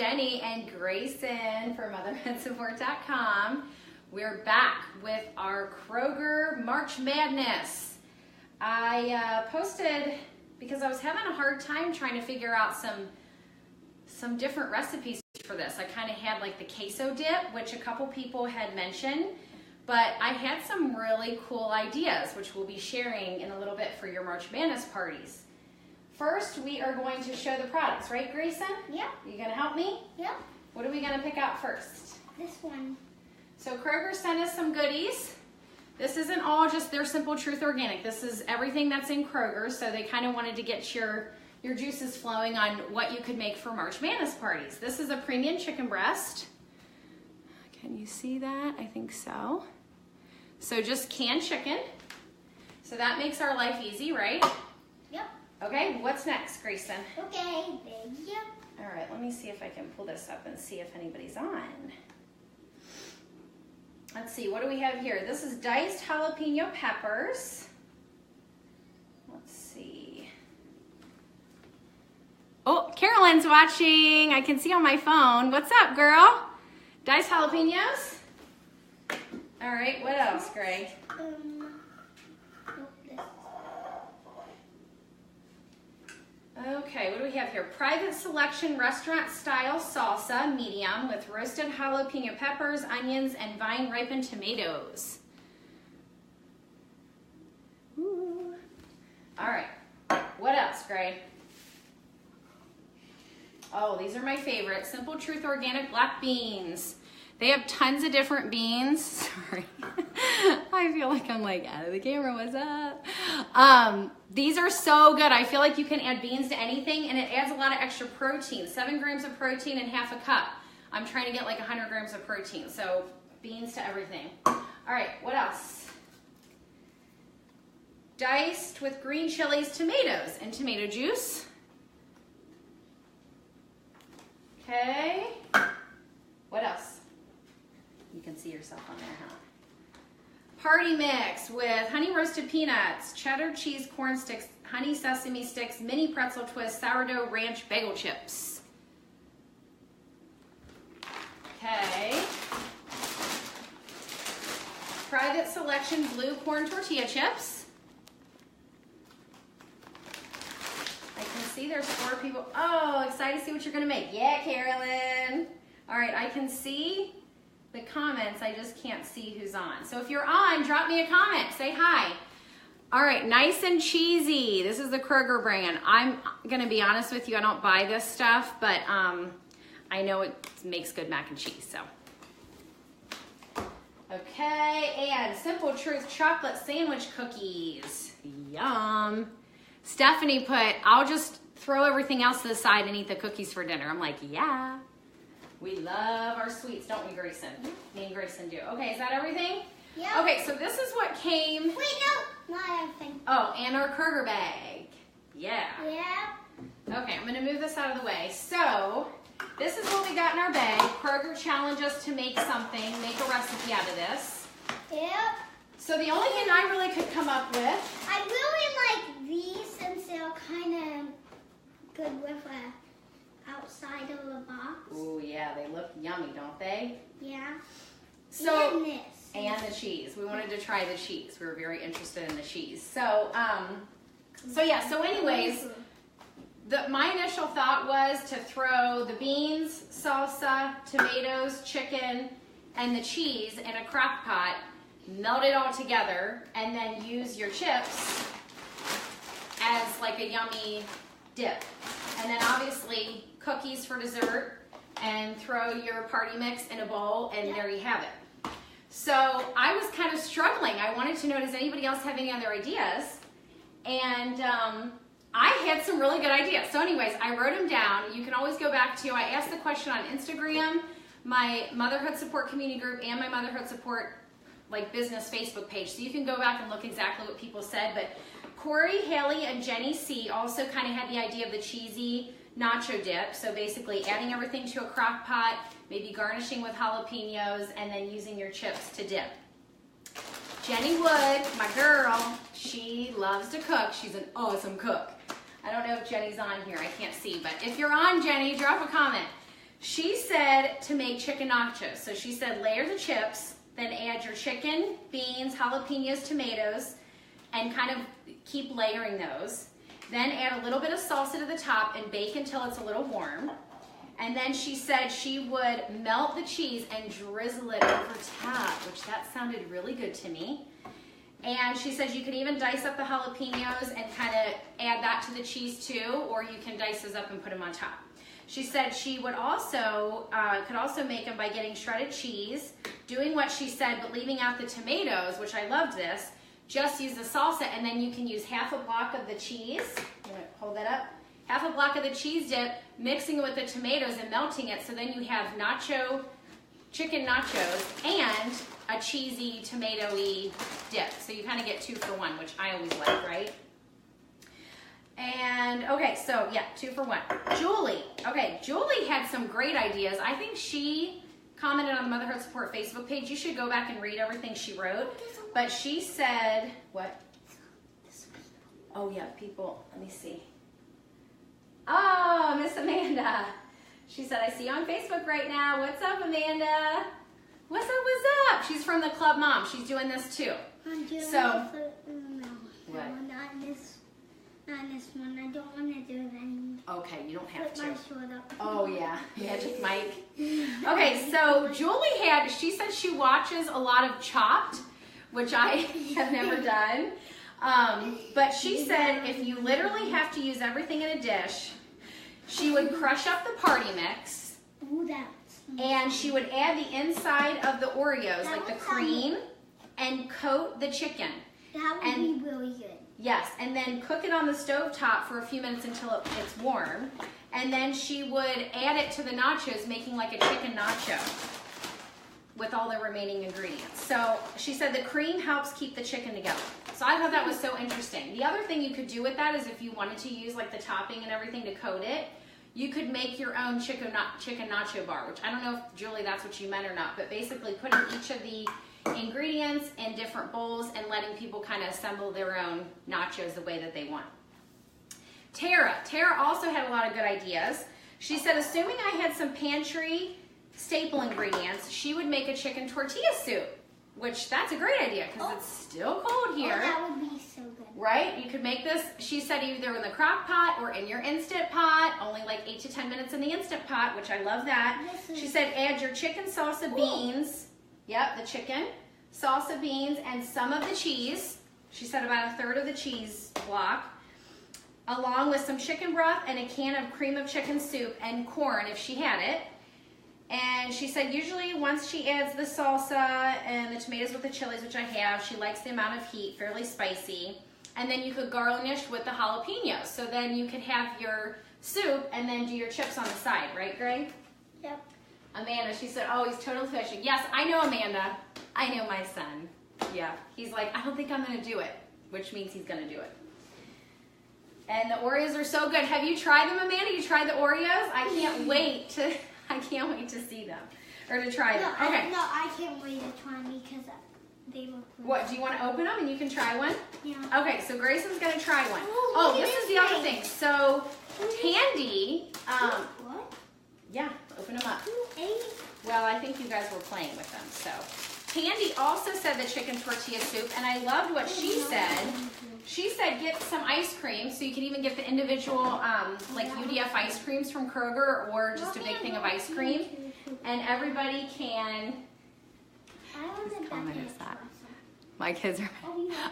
Jenny and Grayson for motherhoodsupport.com. We're back with our Kroger March Madness. I posted because I was having a hard time trying to figure out some different recipes for this. I kind of had like the queso dip, which a couple people had mentioned, but I had some really cool ideas, which we'll be sharing in a little bit for your March Madness parties. First, we are going to show the products, right, Grayson? Yep. You gonna help me? Yep. What are we gonna pick out first? This one. So Kroger sent us some goodies. This isn't all just their Simple Truth Organic. This is everything that's in Kroger, so they kind of wanted to get your juices flowing on what you could make for March Madness parties. This is a premium chicken breast. Can you see that? I think so. So just canned chicken. So that makes our life easy, right? Yep. Okay, what's next, Grayson? Okay, baby. Yep. All right, let me see if I can pull this up and see if anybody's on. Let's see, what do we have here? This is diced jalapeno peppers. Let's see. Oh, Carolyn's watching. I can see on my phone. What's up, girl? Diced jalapenos? All right, what else, Gray? Okay, what do we have here? Private Selection restaurant style salsa, medium, with roasted jalapeno peppers, onions, and vine ripened tomatoes. Ooh. All right, what else, Gray? Oh, these are my favorite. Simple Truth Organic black beans. They have tons of different beans. Sorry. I feel like I'm like out of the camera. What's up? These are so good. I feel like you can add beans to anything and it adds a lot of extra protein. 7 grams of protein and half a cup. I'm trying to get like 100 grams of protein. So beans to everything. All right, what else? Diced with green chilies, tomatoes, and tomato juice. Okay. What else? You can see yourself on there, huh? Party mix with honey roasted peanuts, cheddar cheese corn sticks, honey sesame sticks, mini pretzel twist, sourdough ranch bagel chips. Okay. Private Selection blue corn tortilla chips. I can see there's 4 people. Oh, excited to see what you're gonna make. Yeah, Carolyn. All right, I can see the comments, I just can't see who's on. So if you're on, drop me a comment, say hi. All right, nice and cheesy. This is the Kroger brand. I'm gonna be honest with you, I don't buy this stuff, but I know it makes good mac and cheese, so. Okay, and Simple Truth chocolate sandwich cookies. Yum. Stephanie put, I'll just throw everything else to the side and eat the cookies for dinner. I'm like, yeah. We love our sweets, don't we, Grayson? Me and Grayson do. Okay, is that everything? Yeah. Okay, so this is what came. Wait, no, not everything. Oh, and our Kroger bag. Yeah. Yeah. Okay, I'm gonna move this out of the way. So, this is what we got in our bag. Kroger challenged us to make something, make a recipe out of this. Yep. So the only thing I really could come up with. I really like these since they're kind of good with a outside of the box. Oh yeah, they look yummy, don't they? Yeah. So and this. And the cheese. We wanted to try the cheese. We were very interested in the cheese. So so anyways, my initial thought was to throw the beans, salsa, tomatoes, chicken, and the cheese in a crock pot, melt it all together, and then use your chips as like a yummy dip. And then obviously cookies for dessert, and throw your party mix in a bowl, and there you have it. So I was kind of struggling. I wanted to know, does anybody else have any other ideas? And I had some really good ideas. So anyways, I wrote them down. You can always go back to, I asked the question on Instagram, my Motherhood Support community group, and my Motherhood Support like business Facebook page. So you can go back and look exactly what people said. But Corey, Haley, and Jenny C also kind of had the idea of the cheesy nacho dip. So basically adding everything to a crock pot, maybe garnishing with jalapenos, and then using your chips to dip. Jenny Wood, my girl, she loves to cook. She's an awesome cook. I don't know if Jenny's on here. I can't see. But if you're on, Jenny, drop a comment. She said to make chicken nachos. So she said layer the chips, then add your chicken, beans, jalapenos, tomatoes, and kind of keep layering those. Then add a little bit of salsa to the top and bake until it's a little warm. And then she said she would melt the cheese and drizzle it over top, which that sounded really good to me. And she says you could even dice up the jalapenos and kind of add that to the cheese too, or you can dice those up and put them on top. She said she would also, could also make them by getting shredded cheese, doing what she said, but leaving out the tomatoes, which I loved this. Just use the salsa, and then you can use half a block of the cheese. You want to hold that up? Half a block of the cheese dip, mixing it with the tomatoes and melting it, so then you have chicken nachos and a cheesy, tomato-y dip. So you kind of get 2 for 1, which I always like, right? And, okay, so, yeah, 2 for 1. Julie. Okay, Julie had some great ideas. I think she commented on the Motherhood Support Facebook page. You should go back and read everything she wrote. But she said, what? Oh, yeah, people, let me see. Oh, Miss Amanda. She said, I see you on Facebook right now. What's up, Amanda? What's up, what's up? She's from the Club Mom. She's doing this too. I'm doing so, no, what? No, not this one. I don't want to do it anymore. Okay, you don't have Put to. my sword up. Oh, yeah. Magic Mike. Okay, so Julie she said she watches a lot of Chopped, which I have never done. But she said if you literally have to use everything in a dish, she would crush up the party mix. Ooh, that and she would add the inside of the Oreos, like the cream, and coat the chicken. That would be really good. Yes, and then cook it on the stovetop for a few minutes until it's warm. And then she would add it to the nachos, making like a chicken nacho with all the remaining ingredients. So she said the cream helps keep the chicken together. So I thought that was so interesting. The other thing you could do with that is if you wanted to use like the topping and everything to coat it, you could make your own chicken nacho bar, which I don't know if, Julie, that's what you meant or not, but basically putting each of the ingredients in different bowls and letting people kind of assemble their own nachos the way that they want. Tara also had a lot of good ideas. She said, assuming I had some pantry staple ingredients, she would make a chicken tortilla soup, which that's a great idea because it's still cold here. Oh, that would be so good. Right? You could make this, she said, either in the crock pot or in your Instant Pot, only like 8 to 10 minutes in the Instant Pot, which I love that. She said add your chicken salsa beans, yep, the chicken, salsa beans, and some of the cheese. She said about 1/3 of the cheese block, along with some chicken broth and a can of cream of chicken soup and corn if she had it. And she said usually once she adds the salsa and the tomatoes with the chilies, which I have, she likes the amount of heat, fairly spicy. And then you could garnish with the jalapenos. So then you could have your soup and then do your chips on the side, right, Greg? Yep. Amanda, she said, oh, he's totally fishing. Yes, I know Amanda. I know my son. Yeah, he's like, I don't think I'm going to do it, which means he's going to do it. And the Oreos are so good. Have you tried them, Amanda? You tried the Oreos? I can't wait to see them or to try them. Okay. No, I can't wait to try them because they look good. What, do you want to open them and you can try one? Yeah. Okay, so Grayson's going to try one. Ooh, Oh, look at this is this the other thing. thing. So, Candy, What? yeah, open them up. Who ate? Well, I think you guys were playing with them, so. Candy also said the chicken tortilla soup, and I loved what she said. She said get some ice cream, so you can even get the individual like UDF ice creams from Kroger or just a big thing of ice cream. And everybody can, Whose comment is that? My kids are,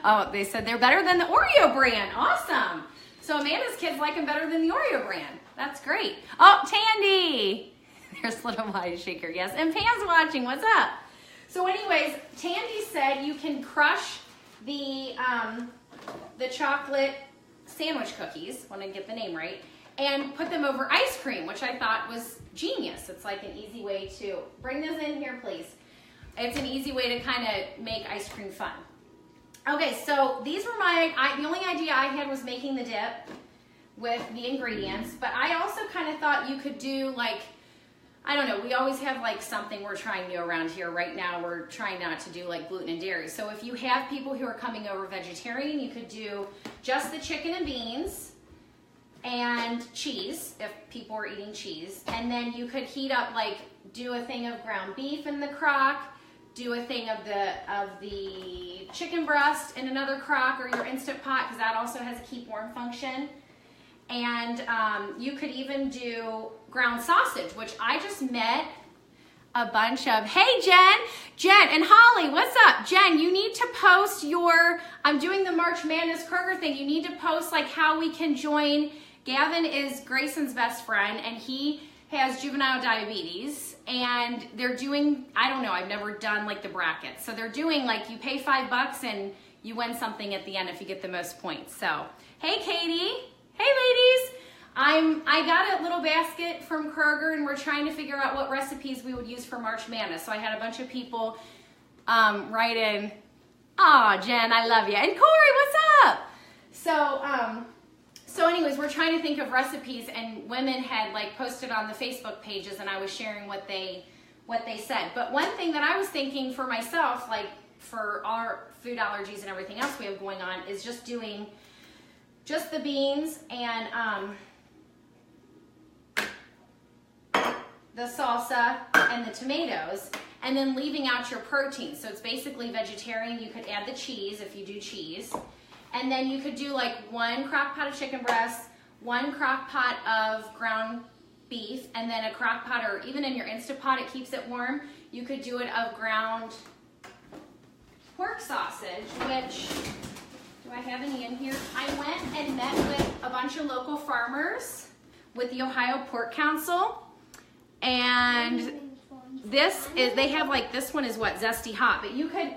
oh, they said they're better than the Oreo brand. Awesome. So Amanda's kids like them better than the Oreo brand. That's great. Oh, Tandy. There's little wise shaker, yes. And Pam's watching, what's up? So anyways, Tandy said you can crush the chocolate sandwich cookies, want to get the name right, and put them over ice cream, which I thought was genius. It's like an easy way to, bring this in here, please. It's an easy way to kind of make ice cream fun. Okay, so these were the only idea I had was making the dip with the ingredients, but I also kind of thought you could do like, I don't know, we always have like something we're trying to do around here. Right now we're trying not to do like gluten and dairy. So if you have people who are coming over vegetarian, you could do just the chicken and beans and cheese, if people were eating cheese. And then you could heat up, like, do a thing of ground beef in the crock, do a thing of the chicken breast in another crock or your Instant Pot, because that also has a keep warm function. And you could even do ground sausage, which I just met a bunch of, hey Jen and Holly, what's up? Jen, you need to post your, I'm doing the March Madness Kroger thing. You need to post like how we can join. Gavin is Grayson's best friend and he has juvenile diabetes and they're doing, I don't know, I've never done like the brackets. So they're doing like you pay $5 and you win something at the end if you get the most points. So, hey Katie, hey ladies. I got a little basket from Kroger and we're trying to figure out what recipes we would use for March Madness. So I had a bunch of people write in, aw Jen, I love you. And Corey, what's up? So anyways, we're trying to think of recipes and women had like posted on the Facebook pages and I was sharing what they said. But one thing that I was thinking for myself, like for our food allergies and everything else we have going on, is just doing just the beans and the salsa and the tomatoes, and then leaving out your protein. So it's basically vegetarian. You could add the cheese if you do cheese. And then you could do like 1 crock pot of chicken breast, 1 crock pot of ground beef, and then a crock pot, or even in your Instant Pot, it keeps it warm. You could do it of ground pork sausage, which, do I have any in here? I went and met with a bunch of local farmers with the Ohio Pork Council. And this is, they have like, this one is what, Zesty Hot, but you could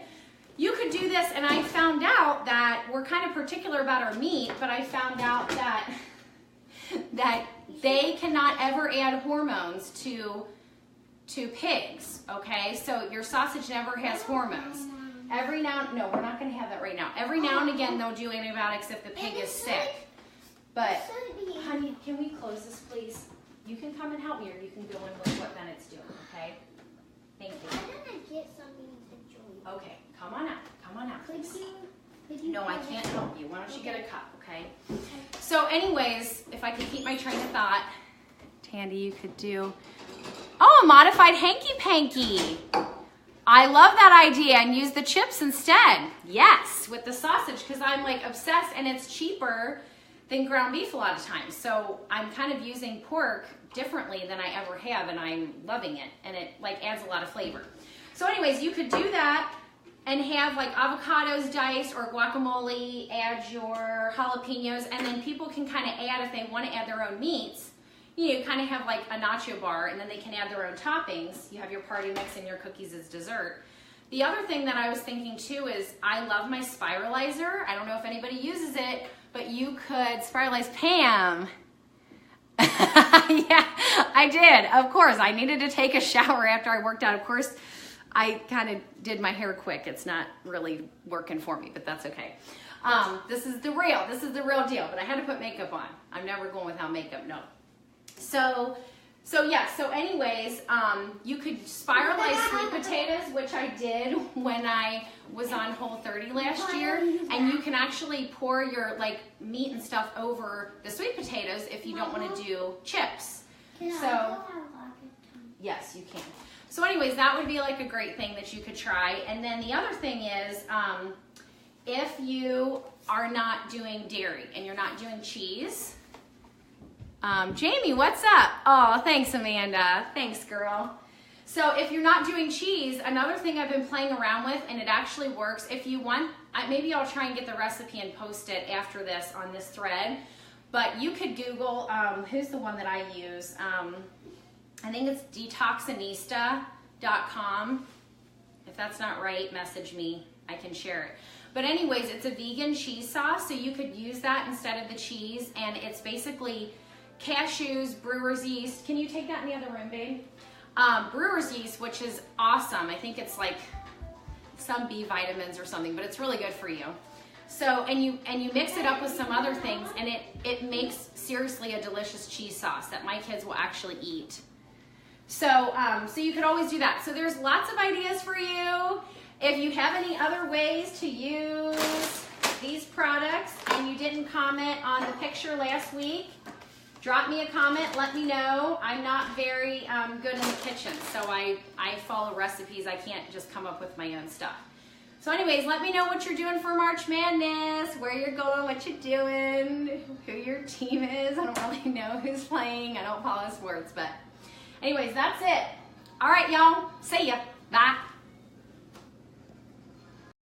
do this. And I found out that we're kind of particular about our meat, but I found out that they cannot ever add hormones to pigs, okay? So your sausage never has hormones. Every now, no, we're not gonna have that right now. Every now and again, they'll do antibiotics if the pig is sick. But, honey, can we close this, please? You can come and help me, or you can go in with what Bennett's doing, okay? Thank you. I'm gonna get something to join. Okay, come on out. Come on out, please. Could you No, I can't help you. Why don't you get a cup, okay? So anyways, if I could keep my train of thought, Tandy, you could do, oh, a modified hanky-panky. I love that idea, and use the chips instead. Yes, with the sausage, because I'm like obsessed, and it's cheaper than ground beef a lot of times. So I'm kind of using pork differently than I ever have, and I'm loving it, and it like adds a lot of flavor. So anyways, you could do that and have like avocados diced or guacamole, add your jalapenos, and then people can kind of add, if they want to add their own meats, you kind of have like a nacho bar, and then they can add their own toppings. You have your party mix and your cookies as dessert. The other thing that I was thinking too is I love my spiralizer. I don't know if anybody uses it, but you could spiralize Pam. Yeah, I did. Of course, I needed to take a shower after I worked out. Of course, I kind of did my hair quick. It's not really working for me, but that's okay. This is the real deal, but I had to put makeup on. I'm never going without makeup, no. So anyways, you could spiralize sweet potatoes, which I did when I was on Whole30 last year, and you can actually pour your like meat and stuff over the sweet potatoes if you don't want to do chips. So yes, you can. So anyways, that would be like a great thing that you could try. And then the other thing is, if you are not doing dairy and you're not doing cheese, Jamie, what's up? Oh, thanks, Amanda. Thanks, girl. So if you're not doing cheese, another thing I've been playing around with, and it actually works, if you want, maybe I'll try and get the recipe and post it after this on this thread, but you could Google, who's the one that I use? I think it's detoxinista.com. If that's not right, message me. I can share it. But anyways, it's a vegan cheese sauce, so you could use that instead of the cheese, and it's basically cashews, brewer's yeast. Can you take that in the other room, babe? Brewer's yeast, which is awesome. I think it's like some B vitamins or something, but it's really good for you. So, and you mix it up with some other things, and it makes seriously a delicious cheese sauce that my kids will actually eat. So, so you could always do that. So there's lots of ideas for you. If you have any other ways to use these products and you didn't comment on the picture last week, drop me a comment, let me know. I'm not very good in the kitchen, so I follow recipes. I can't just come up with my own stuff. So anyways, let me know what you're doing for March Madness, where you're going, what you're doing, who your team is. I don't really know who's playing. I don't follow sports, but anyways, that's it. All right, y'all. See ya. Bye.